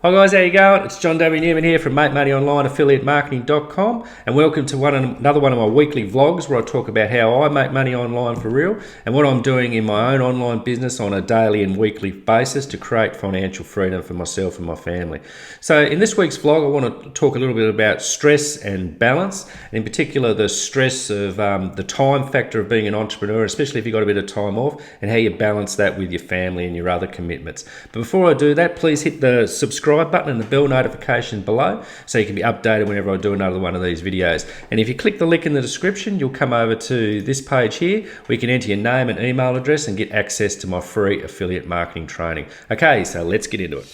Hi guys, how you going? It's John W. Newman here from Make Money Online AffiliateMarketing.com, and welcome to another one of my weekly vlogs where I talk about how I make money online for real and what I'm doing in my own online business on a daily and weekly basis to create financial freedom for myself and my family. So in this week's vlog, I want to talk a little bit about stress and balance, and in particular the stress of the time factor of being an entrepreneur, especially if you've got a bit of time off, and how you balance that with your family and your other commitments. But before I do that, please hit the subscribe button and the bell notification below so you can be updated whenever I do another one of these videos. And if you click the link in the description, you'll come over to this page here where you can enter your name and email address and get access to my free affiliate marketing training. Okay, so let's get into it.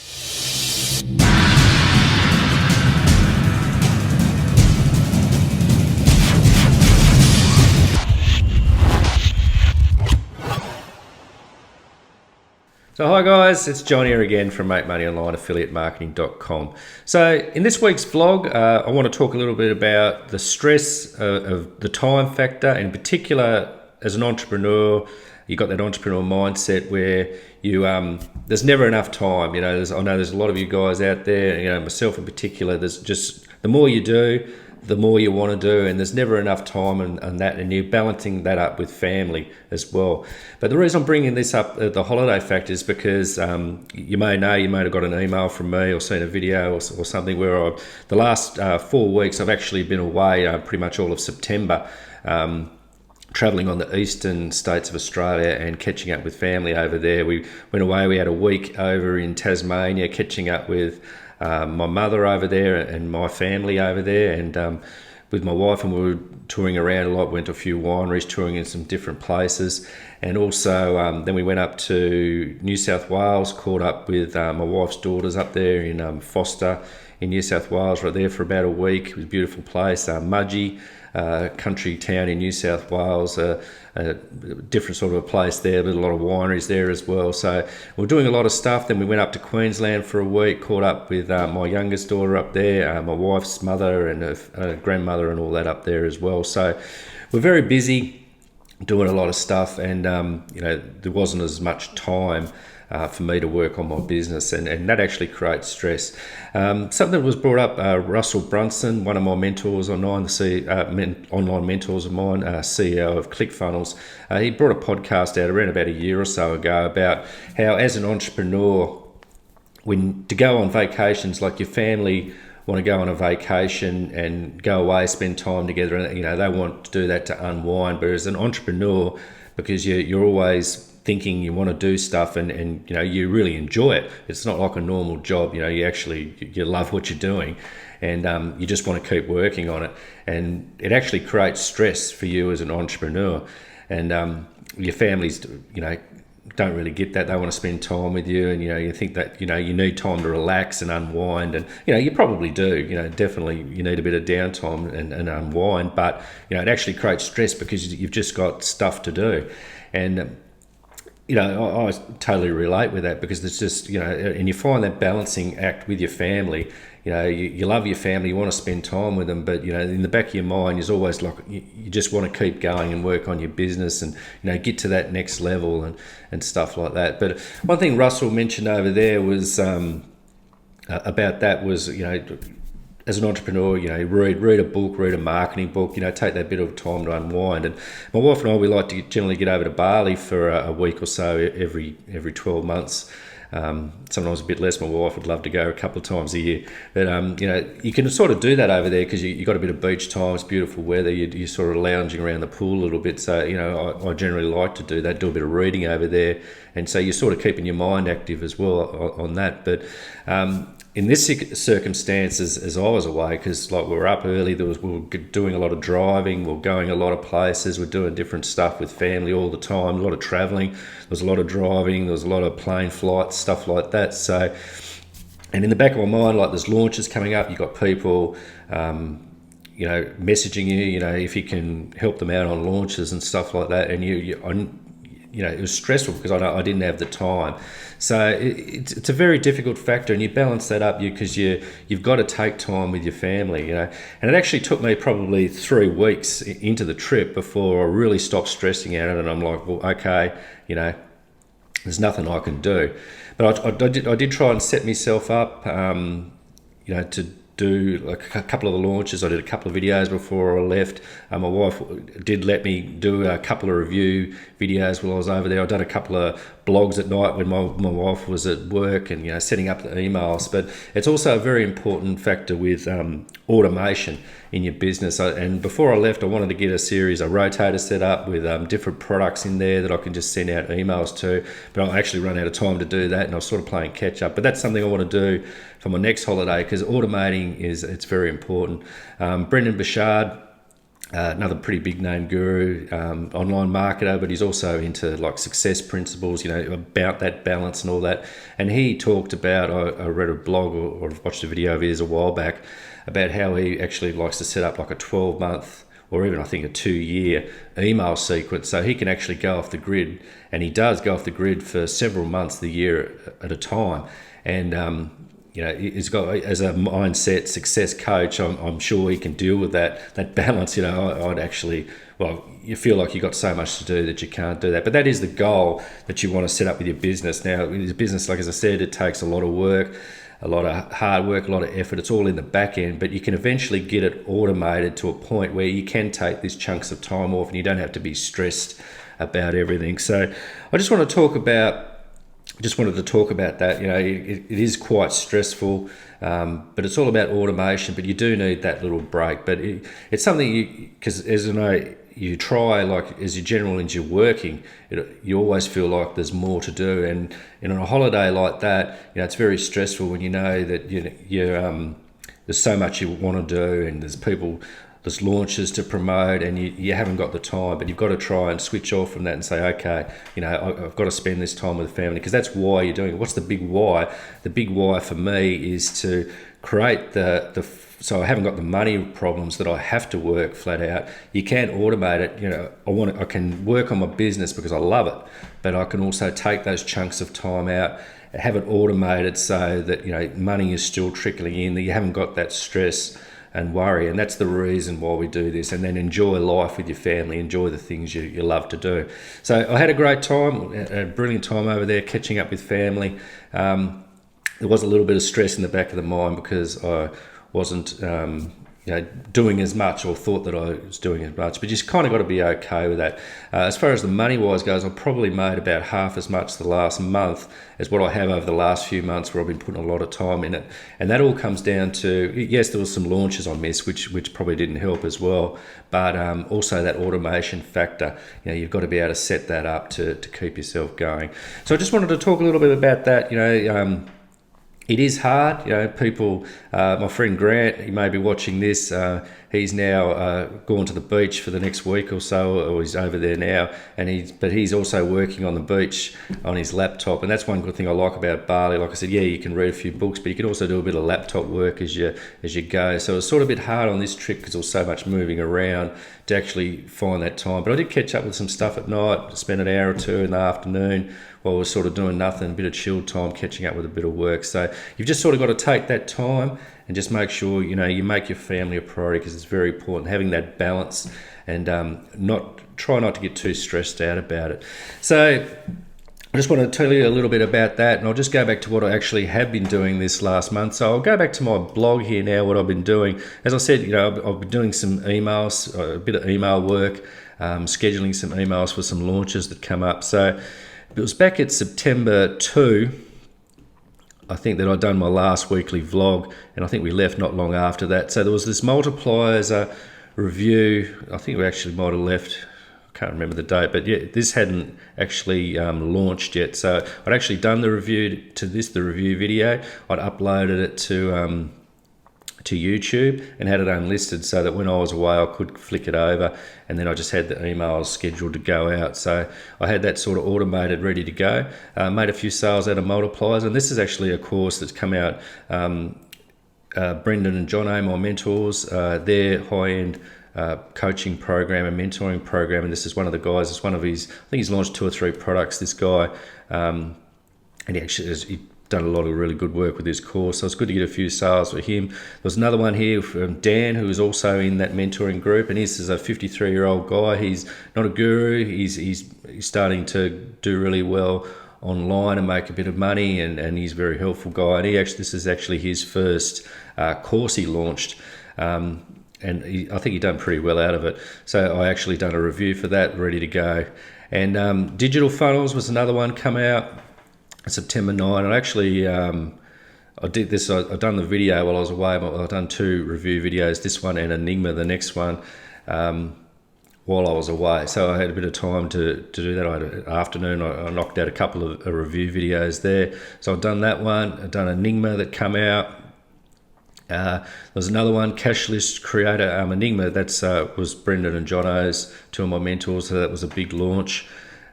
So hi guys, it's John here again from Make Money Online AffiliateMarketing.com. So in this week's vlog, I want to talk a little bit about the stress of the time factor. In particular, as an entrepreneur, you've got that entrepreneurial mindset where you there's never enough time. You know, I know there's a lot of you guys out there, you know, myself in particular, there's just, the more you do, the more you want to do, and there's never enough time and that, and you're balancing that up with family as well. But the reason I'm bringing this up, the holiday factor, is because you may have got an email from me or seen a video or something where the last 4 weeks I've actually been away pretty much all of September, travelling on the eastern states of Australia and catching up with family over there. We went away, we had a week over in Tasmania catching up with my mother over there and my family over there, and with my wife, and we were touring around a lot, went to a few wineries, touring in some different places, and also then we went up to New South Wales, caught up with my wife's daughters up there in Foster in New South Wales, right there for about a week. It was a beautiful place, Mudgee, country town in New South Wales, a different sort of a place there, but a lot of wineries there as well. So we're doing a lot of stuff. Then we went up to Queensland for a week, caught up with my youngest daughter up there, my wife's mother and her grandmother and all that up there as well. So we're very busy doing a lot of stuff, and you know, there wasn't as much time for me to work on my business, and that actually creates stress. Something that was brought up, Russell Brunson, one of my mentors online, online mentors of mine, CEO of ClickFunnels, he brought a podcast out around about a year or so ago about how, as an entrepreneur, when to go on vacations, like your family want to go on a vacation and go away, spend time together, and you know, they want to do that to unwind. But as an entrepreneur, because you're always thinking you want to do stuff, and you know, you really enjoy it. It's not like a normal job. You know, you love what you're doing, and you just want to keep working on it. And it actually creates stress for you as an entrepreneur. And your families, you know, don't really get that. They want to spend time with you, and you know, you think that, you know, you need time to relax and unwind, and you know, you probably do. You know, definitely you need a bit of downtime and unwind. But you know, it actually creates stress because you've just got stuff to do, and you know, I totally relate with that, because it's just, you know, and you find that balancing act with your family. You know, you love your family, you want to spend time with them, but you know, in the back of your mind, is always like you just want to keep going and work on your business, and you know, get to that next level and stuff like that. But one thing Russell mentioned over there was about that was, you know, as an entrepreneur, you know, read a book, read a marketing book, you know, take that bit of time to unwind. And my wife and I, we like to generally get over to Bali for a week or so every 12 months. Sometimes a bit less. My wife would love to go a couple of times a year. But, you know, you can sort of do that over there because you got a bit of beach time, it's beautiful weather, you're sort of lounging around the pool a little bit. So, you know, I generally like to do that, do a bit of reading over there. And so you're sort of keeping your mind active as well on that. But in this circumstance, as I was away, because like we were up early, we were doing a lot of driving, we were going a lot of places, we're doing different stuff with family all the time, a lot of traveling, there was a lot of driving, there was a lot of plane flights, stuff like that. So, and in the back of my mind, like there's launches coming up, you've got people, you know, messaging you, you know, if you can help them out on launches and stuff like that, and you know, it was stressful because I didn't have the time. So it's a very difficult factor, and you balance that up because you've got to take time with your family, you know. And it actually took me probably 3 weeks into the trip before I really stopped stressing out, and I'm like, well, okay, you know, there's nothing I can do. But I did try and set myself up, to do like a couple of the launches. I did a couple of videos before I left. My wife did let me do a couple of review videos while I was over there. I've done a couple of blogs at night when my wife was at work, and setting up the emails. But it's also a very important factor with automation in your business. And before I left, I wanted to get a series, a rotator set up with different products in there that I can just send out emails to. But I actually run out of time to do that, and I was sort of playing catch up. But that's something I want to do for my next holiday, because automating it's very important. Brendan Burchard, another pretty big name guru, online marketer, but he's also into like success principles, about that balance and all that. And he talked about, I read a blog or watched a video of his a while back about how he actually likes to set up like a 12-month or even I think a 2-year email sequence, so he can actually go off the grid, and he does go off the grid for several months the year at a time. And he's got, as a mindset success coach, I'm sure he can deal with that balance. I'd actually, you feel like you've got so much to do that you can't do that. But that is the goal that you want to set up with your business. Now, with your business, like as I said, it takes a lot of work, a lot of hard work, a lot of effort. It's all in the back end, but you can eventually get it automated to a point where you can take these chunks of time off and you don't have to be stressed about everything. So I just wanted to talk about that. It is quite stressful, but it's all about automation. But you do need that little break. But it's something because as you know, you try, like as you're general into your working, you always feel like there's more to do. And on a holiday like that, it's very stressful when you know that there's so much you want to do, and there's launches to promote, and you haven't got the time, but you've got to try and switch off from that and say, okay, I've got to spend this time with the family, because that's why you're doing it. What's the big why? The big why for me is to create so I haven't got the money problems that I have to work flat out. You can't automate it. I can work on my business because I love it, but I can also take those chunks of time out, have it automated so that money is still trickling in, that you haven't got that stress and worry. And that's the reason why we do this. And then enjoy life with your family, enjoy the things you love to do. So I had a great time, a brilliant time over there catching up with family. There was a little bit of stress in the back of the mind because I wasn't doing as much, or thought that I was doing as much, but you just kind of got to be okay with that. As far as the money wise goes, I've probably made about half as much the last month as what I have over the last few months, where I've been putting a lot of time in it. And that all comes down to, yes, there was some launches I missed, which probably didn't help as well, but also that automation factor. You've got to be able to set that up to keep yourself going. So I just wanted to talk a little bit about that. It is hard, people. My friend Grant, he may be watching this. He's now gone to the beach for the next week or so, or he's over there now. But he's also working on the beach on his laptop, and that's one good thing I like about Bali. Like I said, you can read a few books, but you can also do a bit of laptop work as you go. So it's sort of a bit hard on this trip because there was so much moving around to actually find that time. But I did catch up with some stuff at night, spend an hour or two in the afternoon while we're sort of doing nothing, a bit of chill time, catching up with a bit of work. So you've just sort of got to take that time and just make sure, you make your family a priority, because it's very important, having that balance, and try not to get too stressed out about it. So I just want to tell you a little bit about that, and I'll just go back to what I actually have been doing this last month. So I'll go back to my blog here now, what I've been doing. As I said, I've been doing some emails, a bit of email work, scheduling some emails for some launches that come up. So it was back at September 2, I think, that I'd done my last weekly vlog, and I think we left not long after that. So there was this multipliers review. I think we actually might have left, I can't remember the date, but yeah, this hadn't actually launched yet. So I'd actually done the review video. I'd uploaded it to YouTube and had it unlisted, so that when I was away I could flick it over, and then I just had the emails scheduled to go out. So I had that sort of automated, ready to go. Made a few sales out of multipliers, and this is actually a course that's come out. Brendan and John, my mentors, their high-end coaching program and mentoring program, and this is one of the guys. It's one of his, I think he's launched 2 or 3 products, this guy, and he done a lot of really good work with this course, so it's good to get a few sales for him. There's another one here from Dan, who is also in that mentoring group, and this is a 53-year-old guy. He's not a guru. He's starting to do really well online and make a bit of money, and he's a very helpful guy. And this is actually his first course he launched, and I think he done pretty well out of it. So I actually done a review for that, ready to go. And Digital Funnels was another one come out September 9. And actually, I did this. I've done the video while I was away. I've done 2 review videos, this one and Enigma, the next one, while I was away. So I had a bit of time to do that. I had an afternoon. I knocked out a couple of review videos there. So I've done that one. I've done Enigma that come out. There was another one, Cashless Creator Enigma. That's was Brendan and Jono's, 2 of my mentors. So that was a big launch.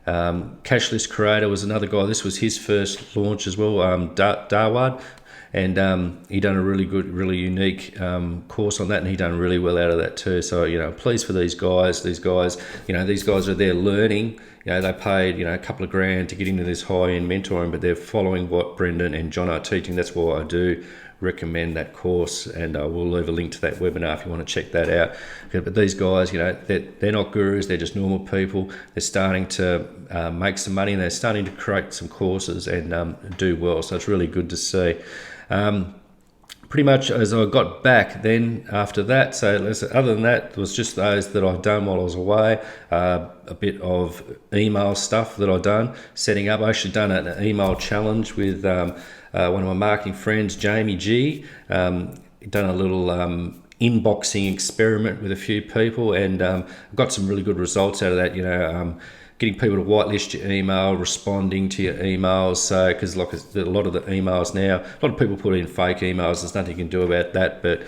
Cashless Creator was another guy. This was his first launch as well, Darwad. And he done a really good, really unique course on that, and he done really well out of that too. So, pleased for these guys. These guys are there learning. They paid, a couple of grand to get into this high-end mentoring, but they're following what Brendan and John are teaching. That's why I do recommend that course, and we'll leave a link to that webinar if you want to check that out. But these guys, they're not gurus, they're just normal people. They're starting to make some money, and they're starting to create some courses and do well. So it's really good to see. Pretty much as I got back then after that, so other than that, it was just those that I've done while I was away. A bit of email stuff that I've done, setting up. I actually done an email challenge with one of my marketing friends, Jamie G. Done a little inboxing experiment with a few people, and got some really good results out of that. Getting people to whitelist your email, responding to your emails. So, because like a lot of the emails now, a lot of people put in fake emails. There's nothing you can do about that. But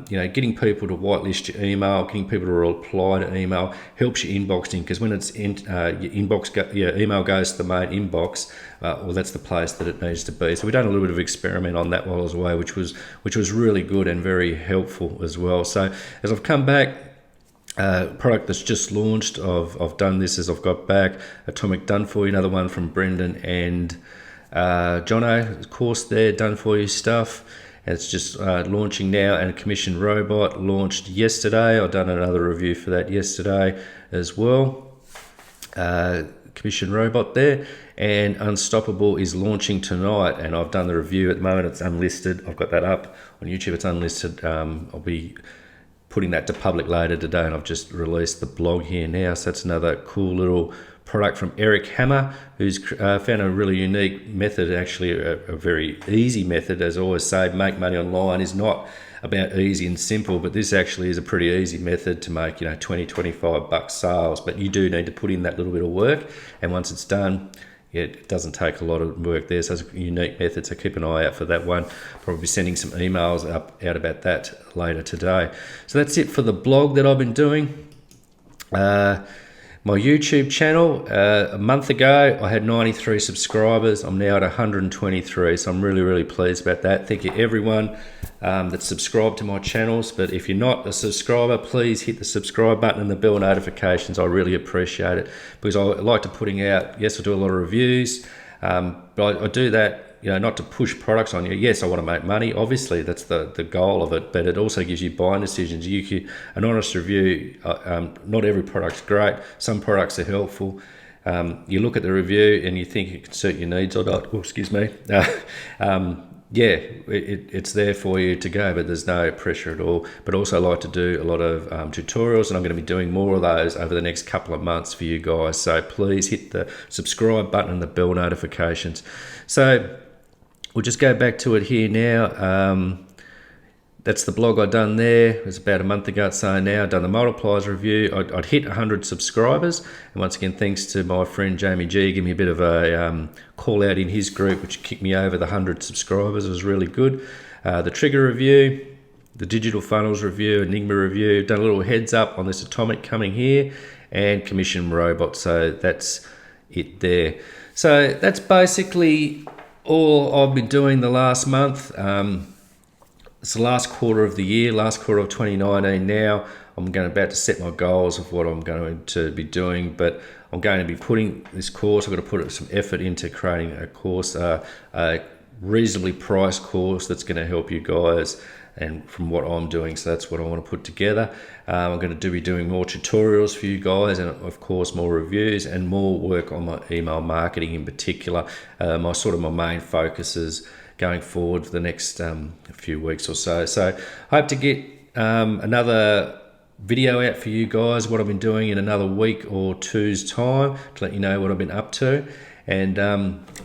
getting people to whitelist your email, getting people to reply to email helps your inboxing. Because when it's in your email goes to the main inbox, well, that's the place that it needs to be. So we've done a little bit of experiment on that while I was away, which was really good and very helpful as well. So as I've come back. Product that's just launched. I've done this as I've got back. Atomic done for you, another one from Brendan and Jono, course there, done for you stuff. It's just launching now, and Commission Robot launched yesterday. I've done another review for that yesterday as well. Commission Robot there, and Unstoppable is launching tonight, and I've done the review at the moment. It's unlisted. I've got that up on YouTube. It's unlisted. I'll be putting that to public later today, and I've just released the blog here now. So that's another cool little product from Eric Hammer, who's found a really unique method, actually a very easy method. As I always say, make money online is not about easy and simple, but this actually is a pretty easy method to make, $20-25 sales. But you do need to put in that little bit of work, and once it's done, it doesn't take a lot of work there. So it's a unique method, so keep an eye out for that one. Probably sending some emails out about that later today. So that's it for the blog that I've been doing. My YouTube channel, a month ago, I had 93 subscribers. I'm now at 123, so I'm really, really pleased about that. Thank you, everyone that's subscribed to my channels. But if you're not a subscriber, please hit the subscribe button and the bell notifications. I really appreciate it, because I like to putting out, yes, I do a lot of reviews, but I do that, not to push products on you. Yes, I want to make money. Obviously, that's the goal of it, but it also gives you buying decisions. An honest review, not every product's great. Some products are helpful. You look at the review and you think it can suit your needs or not. Oh, excuse me. It's there for you to go, but there's no pressure at all. But also I like to do a lot of tutorials, and I'm going to be doing more of those over the next couple of months for you guys. So please hit the subscribe button and the bell notifications. So we'll just go back to it here now. That's the blog I'd done there. It was about a month ago. So now I've done the multipliers review. I'd hit 100 subscribers. And once again, thanks to my friend Jamie G, give me a bit of a call out in his group, which kicked me over the 100 subscribers. It was really good. The trigger review, the digital funnels review, Enigma review, done a little heads up on this Atomic coming here, and Commission Robot. So that's it there. So that's basically all I've been doing the last month. It's the last quarter of the year, last quarter of 2019 now. I'm about to set my goals of what I'm going to be doing, but I'm going to be putting this course, I've got to put some effort into creating a course, reasonably priced course that's going to help you guys and from what I'm doing. So that's what I want to put together. I'm going to be doing more tutorials for you guys, and of course more reviews and more work on my email marketing in particular. My main focus is going forward for the next few weeks or so. So I hope to get another video out for you guys, what I've been doing in another week or two's time, to let you know what I've been up to. And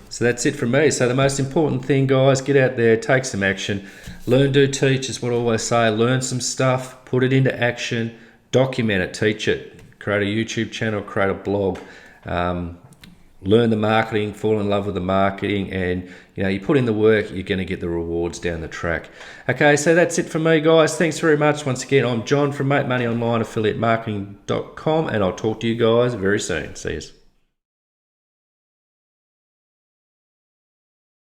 so that's it from me. So the most important thing, guys, get out there, take some action, learn, do, teach is what I always say. Learn some stuff, put it into action, document it, teach it, create a YouTube channel, create a blog, learn the marketing, fall in love with the marketing, and you put in the work, you're going to get the rewards down the track. Okay, so that's it from me, guys. Thanks very much. Once again, I'm John from Make Money Online, affiliatemarketing.com, and I'll talk to you guys very soon. See you.